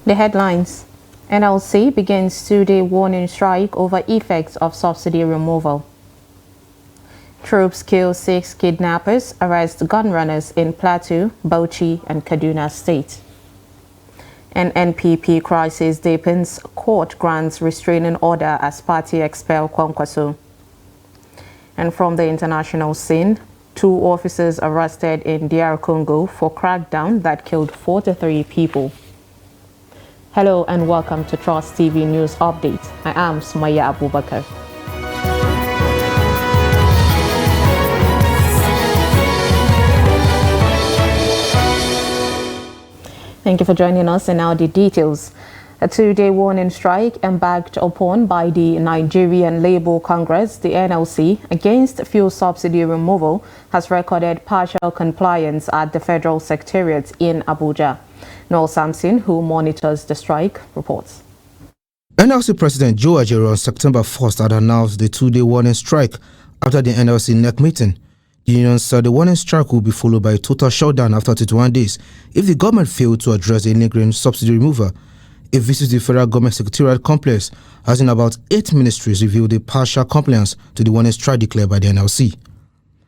The headlines. NLC begins two-day warning strike over effects of subsidy removal. Troops kill 6 kidnappers, arrest gun runners in Plateau, Bauchi and Kaduna State. An NPP crisis deepens, court grants restraining order as party expel Kwankwaso. And from the international scene, 2 officers arrested in DR Congo for crackdown that killed 43 people. Hello and welcome to Trust TV News Update. I am Sumaya Abubakar. Thank you for joining us, and now the details. A 2-day warning strike embarked upon by the Nigerian Labour Congress, the NLC, against fuel subsidy removal has recorded partial compliance at the Federal Secretariat in Abuja. Noel Samson, who monitors the strike, reports. NLC President Joe Ajaero on September 1st had announced the 2-day warning strike after the NLC NEC meeting. The union said the warning strike will be followed by a total shutdown after 21 days if the government failed to address the lingering subsidy removal. A visit to the Federal Government Secretariat complex has in about 8 ministries revealed a partial compliance to the warning strike declared by the NLC.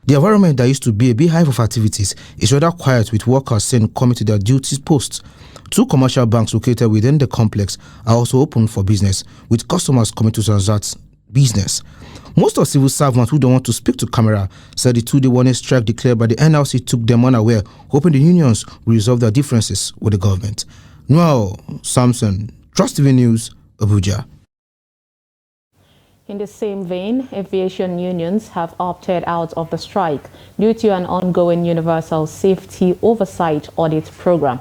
The environment that used to be a beehive of activities is rather quiet, with workers seen coming to their duty posts. 2 commercial banks located within the complex are also open for business, with customers coming to transact business. Most of civil servants who don't want to speak to camera said the 2-day warning strike declared by the NLC took them unaware, hoping the unions will resolve their differences with the government. Noel Samson, Trust TV News, Abuja. In the same vein, aviation unions have opted out of the strike due to an ongoing Universal Safety Oversight Audit Program.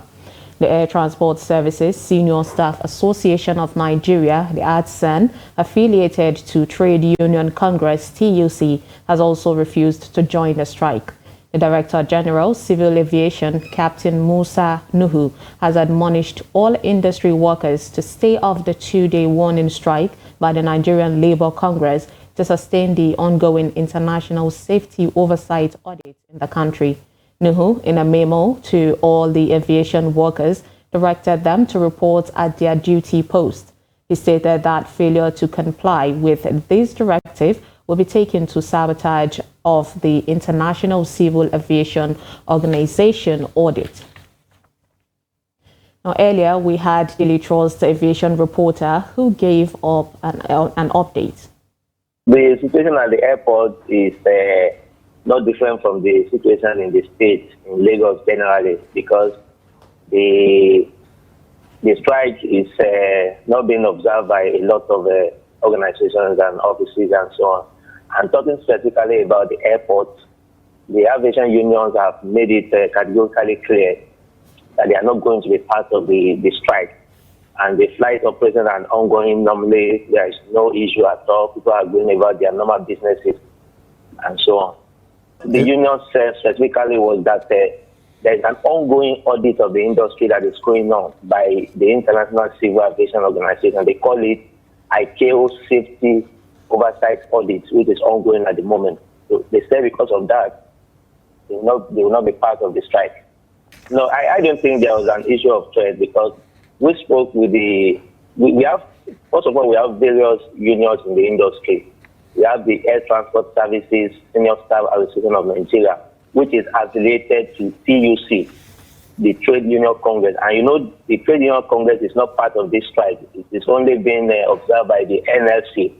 The Air Transport Services Senior Staff Association of Nigeria, the ATSAN, affiliated to Trade Union Congress TUC, has also refused to join the strike. The Director General, Civil Aviation, Captain Musa Nuhu, has admonished all industry workers to stay off the 2-day warning strike by the Nigerian Labour Congress to sustain the ongoing International Safety Oversight Audit in the country. Nuhu, in a memo to all the aviation workers, directed them to report at their duty post. He stated that failure to comply with this directive will be taken to sabotage of the International Civil Aviation Organization audit. Now, earlier we had Daily Trust aviation reporter who gave up an update. The situation at the airport is not different from the situation in the state, in Lagos generally, because the strike is not being observed by a lot of organizations and offices and so on. And talking specifically about the airport, the aviation unions have made it categorically clear that they are not going to be part of the strike. And the flight operations are ongoing. Normally, there is no issue at all. People are going about their normal businesses and so on. The union said specifically was that there is an ongoing audit of the industry that is going on by the International Civil Aviation Organization. They call it ICAO Safety Oversight Audit, which is ongoing at the moment. So they say because of that, they will not be part of the strike. No, I don't think there was an issue of trade, because we spoke with we have, first of all, we have various unions in the industry. We have the Air Transport Services Senior Staff Association of Nigeria, which is affiliated to TUC, the Trade Union Congress. And you know, the Trade Union Congress is not part of this strike. It is only being observed by the NLC.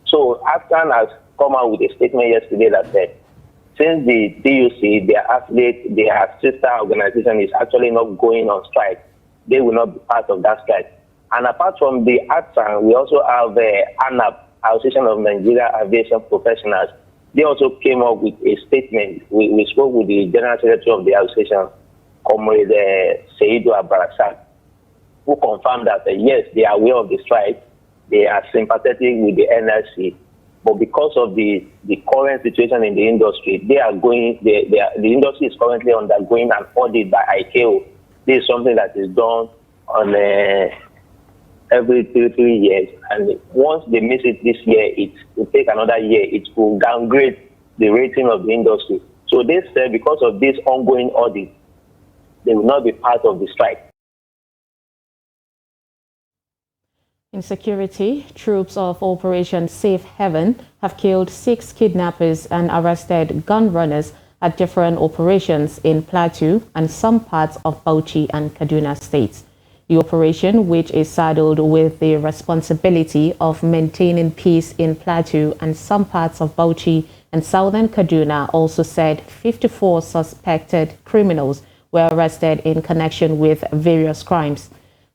So AFCAN has come out with a statement yesterday that said, since the TUC, their affiliate, their sister organization, is actually not going on strike, they will not be part of that strike. And apart from the AFCAN, we also have ANAP, Association of Nigeria Aviation Professionals. They also came up with a statement. We spoke with the General Secretary of the association, Comrade Seidu Abarasak, who confirmed that yes, they are aware of the strike. They are sympathetic with the NLC, but because of the current situation in the industry, the industry is currently undergoing an audit by ICAO. This is something that is done on every 3 years, and once they miss it this year, it will take another year. It will downgrade the rating of the industry. So they said because of this ongoing audit, they will not be part of the strike. Insecurity, troops of Operation Safe Haven have killed 6 kidnappers and arrested gun runners at different operations in Plateau and some parts of Bauchi and Kaduna states. The operation, which is saddled with the responsibility of maintaining peace in Plateau and some parts of Bauchi and southern Kaduna, also said 54 suspected criminals were arrested in connection with various crimes.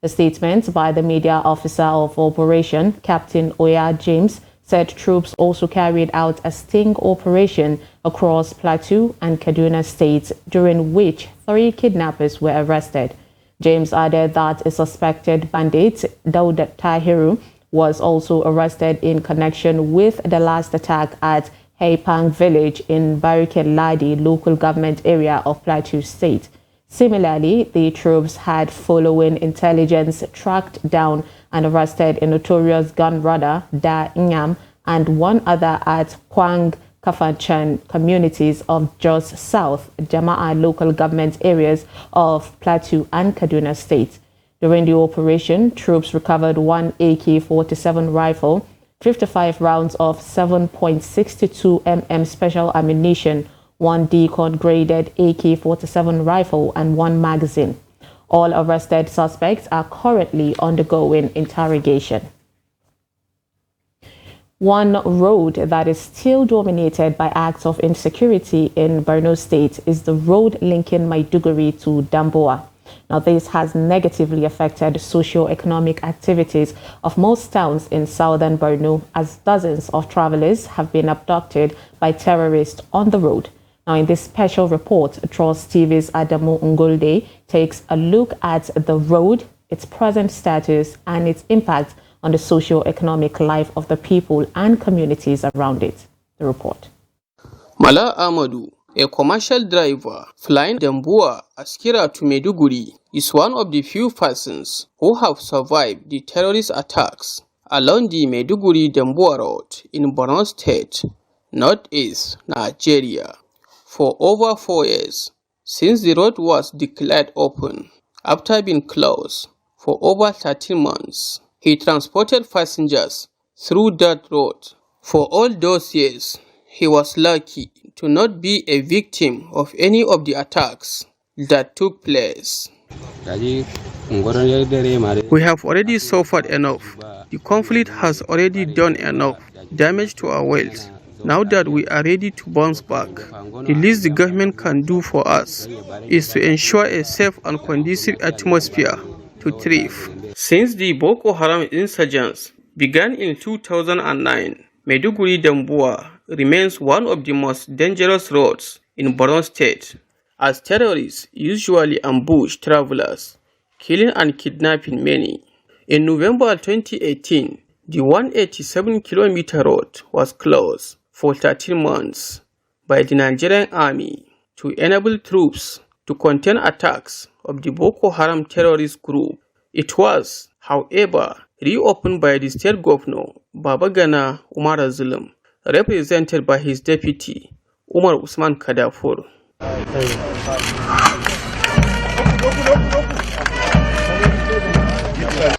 A statement by the media officer of operation, Captain Oya James, said troops also carried out a sting operation across Plateau and Kaduna states, during which 3 kidnappers were arrested. James added that a suspected bandit, Daud Tahiru, was also arrested in connection with the last attack at Haipang village in Bariket Ladi local government area of Plateau state. Similarly, the troops had, following intelligence, tracked down and arrested a notorious gun runner, Da Nyam, and one other at Kwang Kafanchan communities of Jos South, Jama'a local government areas of Plateau and Kaduna State. During the operation, troops recovered 1 AK-47 rifle, 55 rounds of 7.62 mm special ammunition, 1 Deacon-graded AK-47 rifle, and 1 magazine. All arrested suspects are currently undergoing interrogation. One road that is still dominated by acts of insecurity in Borno State is the road linking Maiduguri to Damboa. Now, this has negatively affected socio-economic activities of most towns in southern Borno, as dozens of travelers have been abducted by terrorists on the road. Now, in this special report, Trust TV's Adamu Ngolde takes a look at the road, its present status, and its impact on the socio-economic life of the people and communities around it. The report. Mala Amadou, a commercial driver flying Damboa Askira to Maiduguri, is one of the few persons who have survived the terrorist attacks along the Maiduguri-Damboa road in Borno State, northeast Nigeria. For over 4 years, since the road was declared open after being closed for over 13 months, he transported passengers through that road. For all those years, he was lucky to not be a victim of any of the attacks that took place. We have already suffered enough. The conflict has already done enough damage to our wealth. Now that we are ready to bounce back, the least the government can do for us is to ensure a safe and conducive atmosphere to thrive. Since the Boko Haram insurgents began in 2009, Maiduguri-Damboa remains one of the most dangerous roads in Borno State, as terrorists usually ambush travelers, killing and kidnapping many. In November 2018, the 187-kilometer road was closed for 13 months by the Nigerian army to enable troops to contain attacks of the Boko Haram terrorist group. It was, however, reopened by the state governor, Babagana Umar Zulum, represented by his deputy, Umar Usman Kadafur.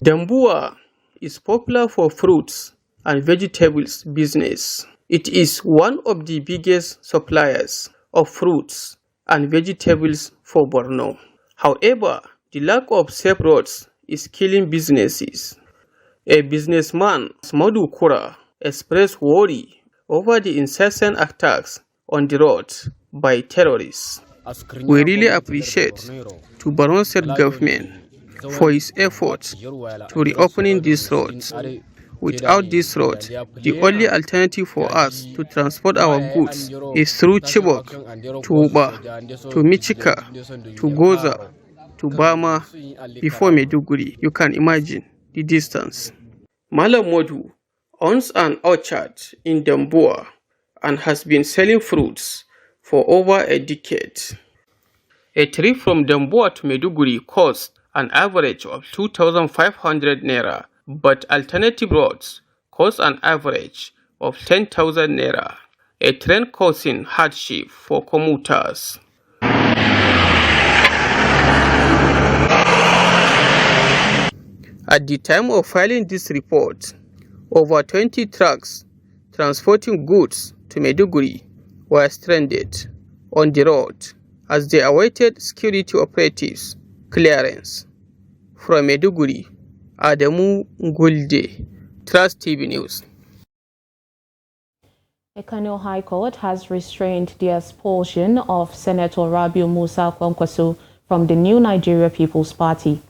Damboa is popular for fruits and vegetables business. It is one of the biggest suppliers of fruits and vegetables for Borno. However, the lack of safe roads is killing businesses. A businessman, Modu Kura, expressed worry over the incessant attacks on the roads by terrorists. We really appreciate to Borno State government for its efforts to reopening these roads. Without this road, the only alternative for us to transport our goods is through Chibok, to Uba, to Michika, to Goza, to Bama, before Maiduguri. You can imagine the distance. Malam Modu owns an orchard in Damboa and has been selling fruits for over a decade. A trip from Damboa to Maiduguri costs an average of 2,500 naira, but alternative roads cost an average of 10,000 naira, a trend causing hardship for commuters. At the time of filing this report, over 20 trucks transporting goods to Maiduguri were stranded on the road as they awaited security operatives clearance. From Maiduguri, Adamu Gulde, Trust TV News. The Kano High Court has restrained the expulsion of Senator Rabiu Musa Kwankwaso from the New Nigeria People's Party.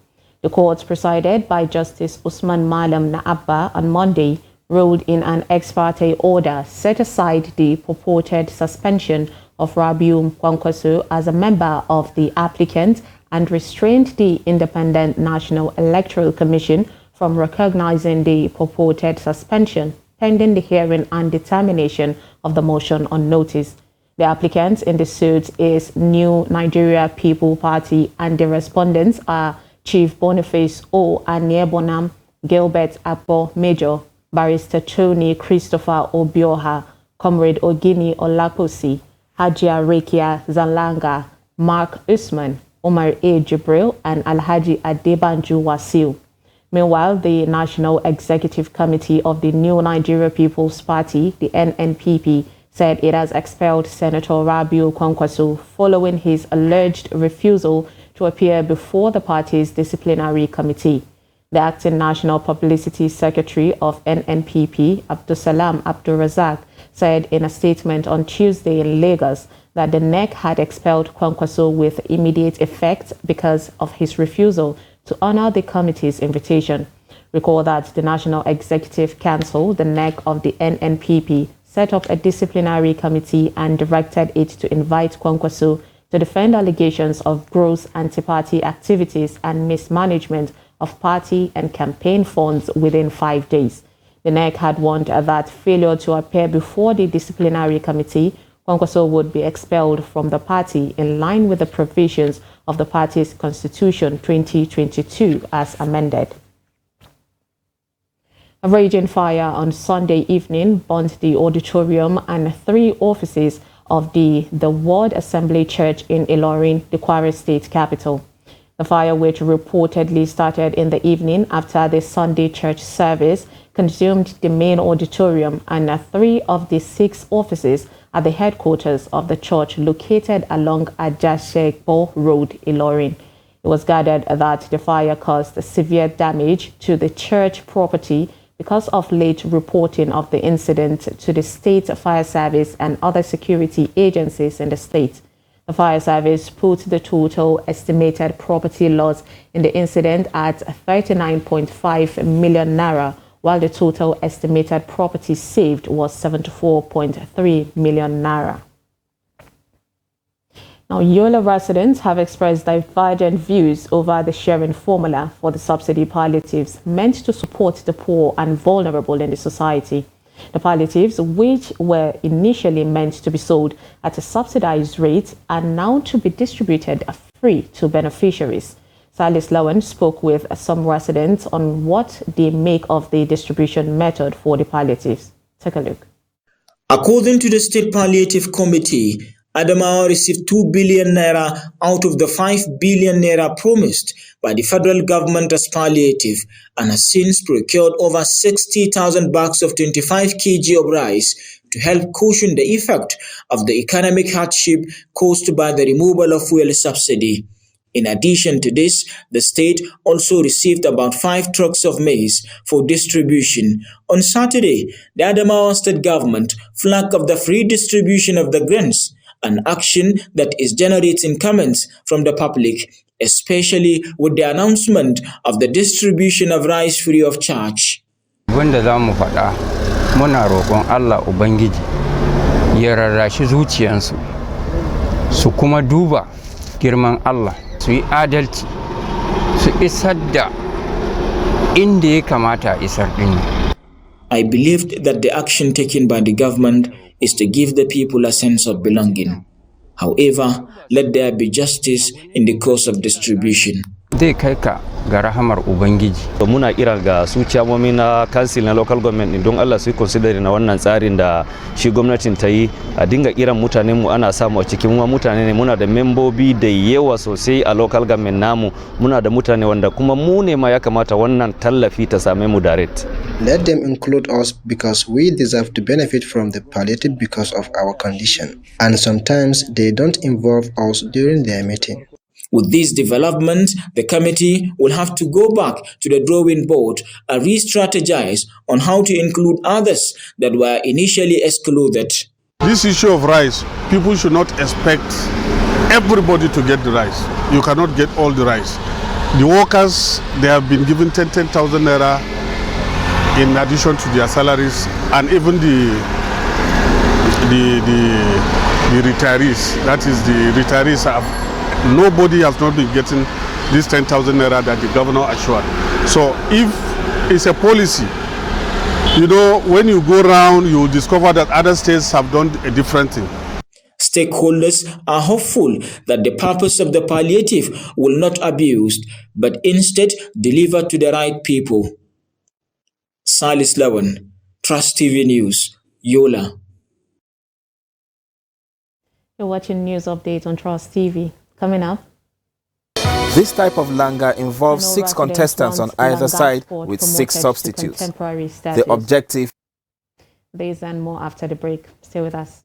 The court, presided by Justice Usman Malam Naabba on Monday, ruled in an ex parte order set aside the purported suspension of Rabiu Kwankwaso as a member of the applicant and restrained the Independent National Electoral Commission from recognizing the purported suspension pending the hearing and determination of the motion on notice. The applicant in the suit is New Nigeria People Party, and the respondents are Chief Boniface O. Aniebonam, Gilbert Akpo Major, Barrister Tony Christopher Obioha, Comrade Ogini Olaposi, Hajia Rekia Zalanga, Mark Usman, Omar A. Jibril, and Alhaji Adebanju Wasiu. Meanwhile, the National Executive Committee of the New Nigeria People's Party, the NNPP, said it has expelled Senator Rabiu Kwankwaso following his alleged refusal to appear before the party's disciplinary committee. The acting National Publicity Secretary of NNPP, Abdusalam Abdulrazak, said in a statement on Tuesday in Lagos that the NEC had expelled Kwankwaso with immediate effect because of his refusal to honor the committee's invitation. Recall that the National Executive Council, the NEC of the NNPP, set up a disciplinary committee and directed it to invite Kwankwaso to defend allegations of gross anti-party activities and mismanagement of party and campaign funds within 5 days. The NEC had warned that failure to appear before the disciplinary committee, Kwankwaso would be expelled from the party in line with the provisions of the party's Constitution 2022 as amended. A raging fire on Sunday evening burnt the auditorium and 3 offices of the Ward Assembly Church in Ilorin, the Kwara State capital. The fire, which reportedly started in the evening after the Sunday church service, consumed the main auditorium and 3 of the 6 offices at the headquarters of the church located along Ajashekbo Road, Ilorin. It was gathered that the fire caused severe damage to the church property because of late reporting of the incident to the State Fire Service and other security agencies in the state. The fire service put the total estimated property loss in the incident at 39.5 million naira, while the total estimated property saved was 74.3 million naira. Now, Yola residents have expressed divergent views over the sharing formula for the subsidy palliatives meant to support the poor and vulnerable in the society. The palliatives, which were initially meant to be sold at a subsidized rate, are now to be distributed free to beneficiaries. Salis Lawan spoke with some residents on what they make of the distribution method for the palliatives. Take a look. According to the State Palliative Committee, Adamawa received 2 billion naira out of the 5 billion naira promised by the federal government as palliative and has since procured over 60,000 bags of 25 kg of rice to help cushion the effect of the economic hardship caused by the removal of fuel subsidy. In addition to this, the state also received about 5 trucks of maize for distribution. On Saturday, the Adamawa state government flagged off the free distribution of the grains, an action that is generating comments from the public, especially with the announcement of the distribution of rice free of charge. Wanda za mu faɗa muna roƙon Allah Ubangiji ya rarrashi zuciyansu su kuma duba girman Allah su yi adalci su isar da inda ya kamata isar din. I believed that the action taken by the government is to give the people a sense of belonging. However, let there be justice in the course of distribution. zai kai ka ga rahamar ubangiji. Muna kira ga su ciyamomi na council na local government din don Allah su consider na wannan tsarin da shi gwamnatin ta yi, a dinga kiran mutanen mu ana samu a cikin mutane ne. Muna da membobi da yawa sosai a local government namu, muna da mutane wanda kuma mu ne ma ya kamata wannan tallafi ta same mu direct. Let them include us because we deserve to benefit from the palliative because of our condition, and sometimes they don't involve us during their meeting. With this development, the committee will have to go back to the drawing board and re-strategize on how to include others that were initially excluded. This issue of rice, people should not expect everybody to get the rice. You cannot get all the rice. The workers, they have been given 10,000 naira in addition to their salaries, and even the retirees, that is the retirees have, nobody has not been getting this 10,000 naira that the governor assured. So if it's a policy, you know, when you go around, you discover that other states have done a different thing. Stakeholders are hopeful that the purpose of the palliative will not be abused, but instead deliver to the right people. Salis Lawan, Trust TV News, Yola. You're watching News Update on Trust TV. Coming up. This type of langa involves 6 contestants on either side with 6 substitutes. The objective. This and more after the break. Stay with us.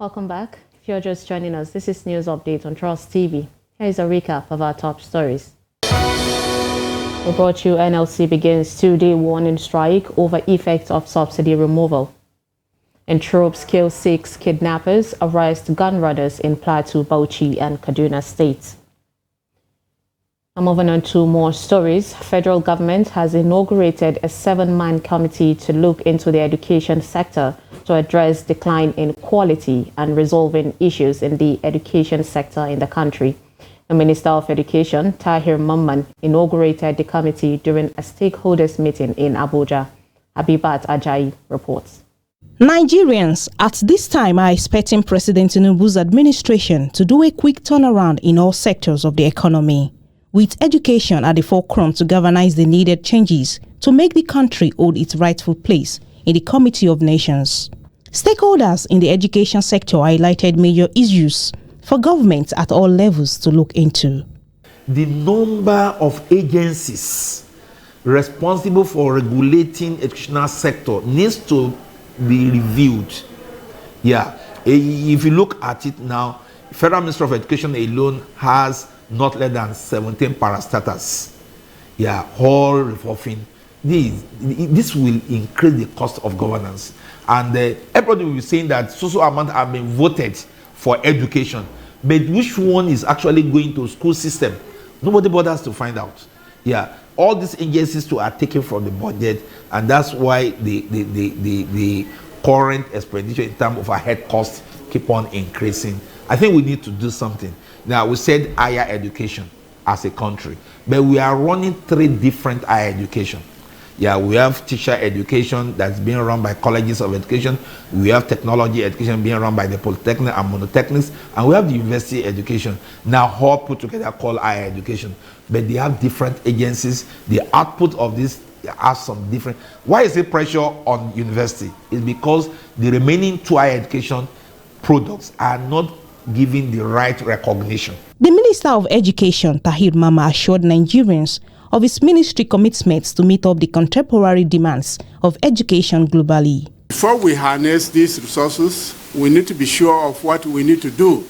Welcome back. If you're just joining us, this is News Update on Trust TV. Here is a recap of our top stories. We brought you NLC begins 2-day warning strike over effects of subsidy removal. And troops kill 6 kidnappers, arrest gun runners in Plateau, Bauchi and Kaduna states. And moving on to more stories, federal government has inaugurated a 7-man committee to look into the education sector to address decline in quality and resolving issues in the education sector in the country. The Minister of Education, Tahir Mamman, inaugurated the committee during a stakeholders meeting in Abuja. Abibat Ajayi reports. Nigerians at this time are expecting President Tinubu's administration to do a quick turnaround in all sectors of the economy, with education at the forefront to galvanize the needed changes to make the country hold its rightful place in the Committee of Nations. Stakeholders in the education sector highlighted major issues for government at all levels to look into. The number of agencies responsible for regulating educational sector needs to be reviewed. Yeah, if you look at it now, Federal Ministry of Education alone has not less than 17 parastatals. Yeah, all revolving. This will increase the cost of governance. And everybody will be saying that so amount have been voted for education. But which one is actually going to school system? Nobody bothers to find out. Yeah, all these agencies too are taken from the budget, and that's why the current expenditure in terms of our head costs keep on increasing. I think we need to do something. Now, we said higher education as a country, but we are running 3 different higher education. Yeah, we have teacher education that's being run by colleges of education. We have technology education being run by the polytechnic and monotechnics, and we have the university education now all put together called higher education. But they have different agencies. The output of this has some different. Why is it pressure on university? It's because the remaining 2 higher education products are not given the right recognition. The Minister of Education, Tahir Mama, assured Nigerians of his ministry commitments to meet up the contemporary demands of education globally. Before we harness these resources, we need to be sure of what we need to do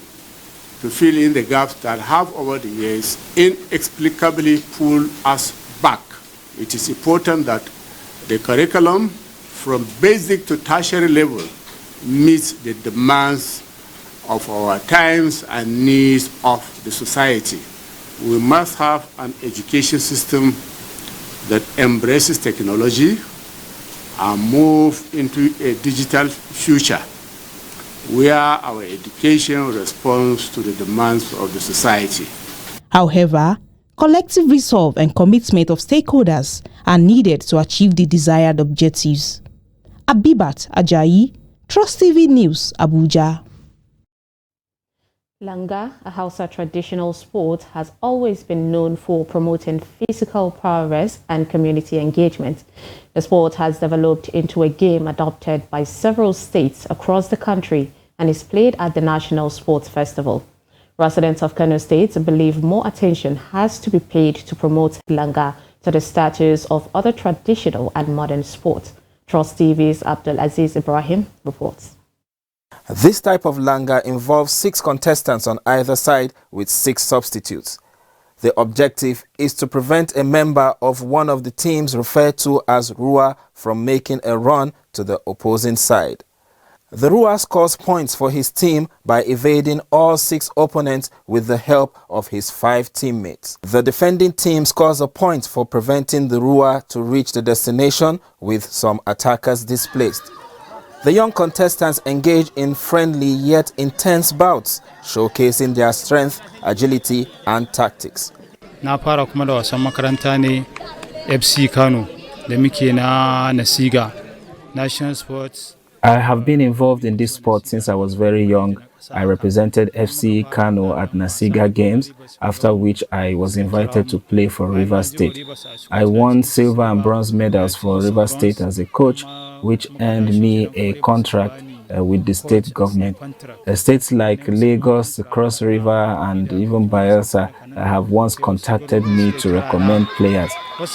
to fill in the gaps that have over the years inexplicably pulled us back. It is important that the curriculum from basic to tertiary level meets the demands of our times and needs of the society. We must have an education system that embraces technology and move into a digital future where our education responds to the demands of the society. However, collective resolve and commitment of stakeholders are needed to achieve the desired objectives. Abibat Ajayi, Trust TV News, Abuja. Langa, a Hausa traditional sport, has always been known for promoting physical prowess and community engagement. The sport has developed into a game adopted by several states across the country and is played at the National Sports Festival. Residents of Kano State believe more attention has to be paid to promote Langa to the status of other traditional and modern sports. Trust TV's Abdul Aziz Ibrahim reports. This type of langa involves 6 contestants on either side with 6 substitutes. The objective is to prevent a member of one of the teams referred to as Rua from making a run to the opposing side. The Rua scores points for his team by evading all 6 opponents with the help of his 5 teammates. The defending team scores a point for preventing the Rua to reach the destination with some attackers displaced. The young contestants engage in friendly yet intense bouts, showcasing their strength, agility, and tactics. Na fara kuma da wasan makaranta ne FC Kano da muke na Nasiga National Sports. I have been involved in this sport since I was very young. I represented FC Kano at Nasiga Games, after which I was invited to play for Rivers State. I won silver and bronze medals for Rivers State as a coach, which earned me a contract with the state government. States like Lagos, Cross River, and even Bayelsa have once contacted me to recommend players.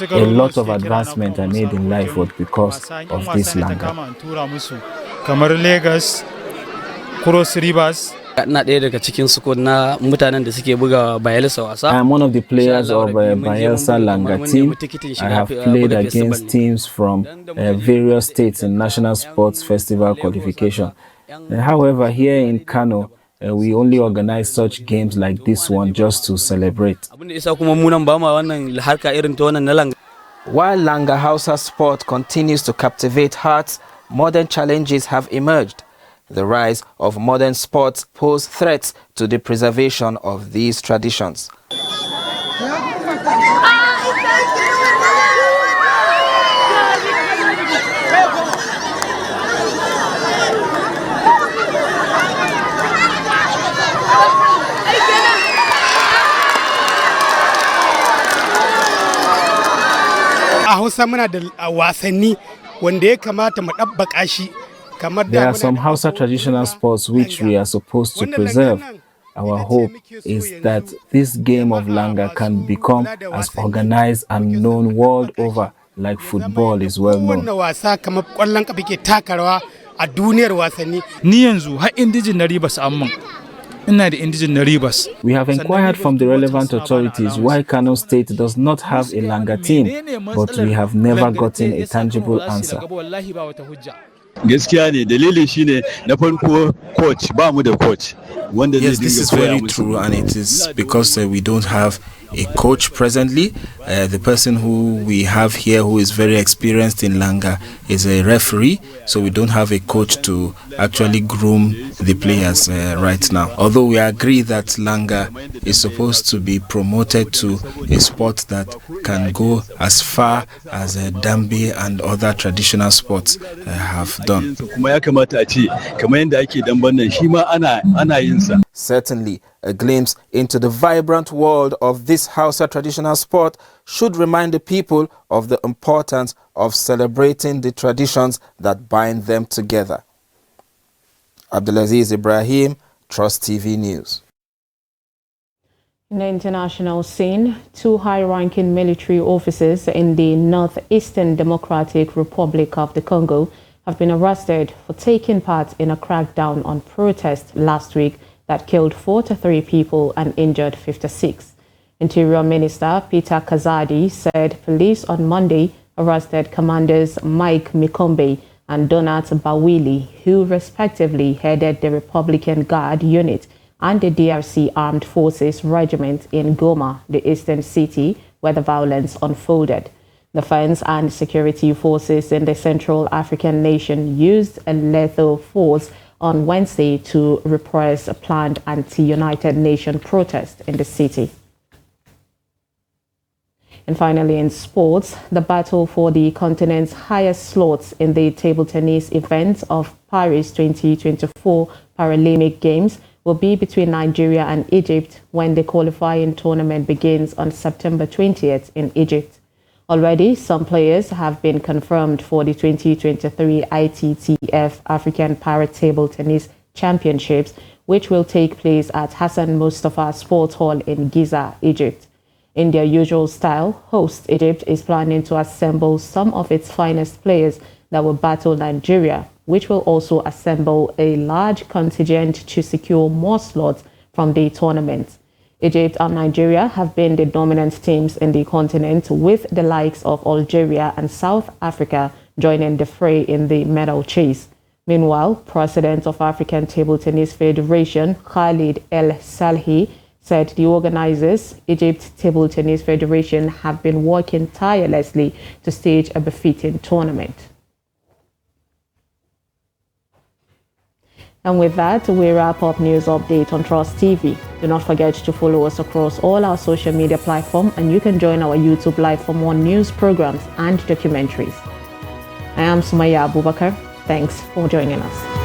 A lot of advancement I made in life was because of this langa. Kamar Lagos, Cross Rivers. I am one of the players of Bayelsa Langa team. I have played against teams from various states in National Sports Festival qualification. However, here in Kano, we only organize such games like this one just to celebrate. While Langa Hausa sport continues to captivate hearts, modern challenges have emerged. The rise of modern sports pose threats to the preservation of these traditions. There are some Hausa traditional sports which we are supposed to preserve. Our hope is that this game of Langa can become as organized and known world over like football is well known. We have inquired from the relevant authorities why Kano State does not have a Langa team, but we have never gotten a tangible answer. Gaskiya ne dalilin shine na farko coach ba mu da coach. Yes, this is very true, and it is because we don't have a coach presently. The person who we have here who is very experienced in Langa is a referee, so we don't have a coach to actually groom the players right now. Although we agree that Langa is supposed to be promoted to a sport that can go as far as Dambe and other traditional sports have done. Certainly, a glimpse into the vibrant world of this Hausa traditional sport should remind the people of the importance of celebrating the traditions that bind them together. Abdulaziz Ibrahim, Trust TV News. In the international scene, 2 high-ranking military officers in the Northeastern Democratic Republic of the Congo have been arrested for taking part in a crackdown on protests last week that killed 43 people and injured 56. Interior Minister Peter Kazadi said police on Monday arrested Commanders Mike Mikombe and Donat Bawili, who respectively headed the Republican Guard unit and the DRC Armed Forces Regiment in Goma, the eastern city where the violence unfolded. Defense and security forces in the Central African nation used a lethal force on Wednesday to repress a planned anti-United Nations protest in the city. And finally, in sports, the battle for the continent's highest slots in the table tennis event of Paris 2024 Paralympic Games will be between Nigeria and Egypt when the qualifying tournament begins on September 20th in Egypt. Already, some players have been confirmed for the 2023 ITTF African Para Table Tennis Championships, which will take place at Hassan Mustafa Sports Hall in Giza, Egypt. In their usual style, host Egypt is planning to assemble some of its finest players that will battle Nigeria, which will also assemble a large contingent to secure more slots from the tournament. Egypt and Nigeria have been the dominant teams in the continent, with the likes of Algeria and South Africa joining the fray in the medal chase. Meanwhile, President of African Table Tennis Federation, Khalid El Salhi, said the organizers, Egypt Table Tennis Federation, have been working tirelessly to stage a befitting tournament. And with that, we wrap up News Update on Trust TV. Do not forget to follow us across all our social media platforms, and you can join our YouTube Live for more news programs and documentaries. I am Sumaya Abubakar. Thanks for joining us.